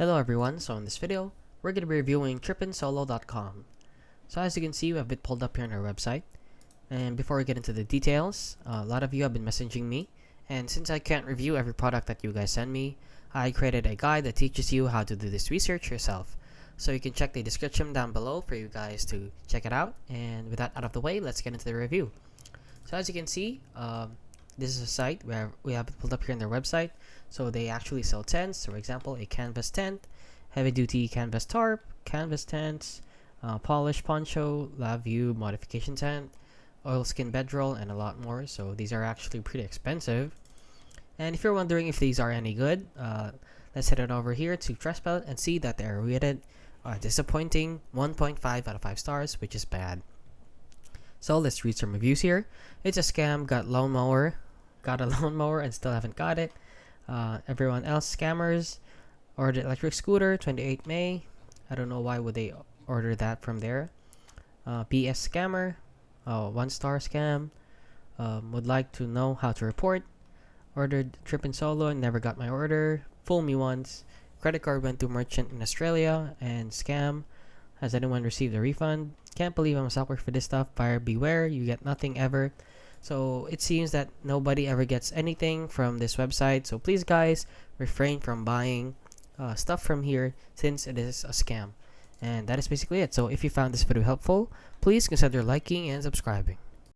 Hello everyone, so in this video, we're going to be reviewing tripinsolo.com. So as you can see, we have it pulled up here on our website. And before we get into the details, a lot of you have been messaging me. And since I can't review every product that you guys send me, I created a guide that teaches you how to do this research yourself. So you can check the description down below for you guys to check it out. And with that out of the way, let's get into the review. So as you can see, this is a site where we have it pulled up here on their website. So they actually sell tents. For example, a canvas tent, heavy duty canvas tarp, canvas tents, polished poncho, lab view modification tent, oilskin bedroll, and a lot more. So these are actually pretty expensive. And if you're wondering if these are any good, let's head on over here to Trustpilot and see that they're rated disappointing 1.5 out of 5 stars, which is bad. So let's read some reviews here. It's a scam. Got a lawnmower and still haven't got it. Everyone else scammers. Ordered electric scooter 28 May. I don't know why would they order that from there. BS scammer. 1-star scam. Would like to know how to report. Ordered trip in solo and never got my order. Fool me once. Credit card went to merchant in Australia and scam. Has anyone received a refund? Can't believe I'm a sucker for this stuff. Buyer beware, you get nothing ever. So it seems that nobody ever gets anything from this website. So please guys, refrain from buying stuff from here since it is a scam. And that is basically it. So if you found this video helpful, please consider liking and subscribing.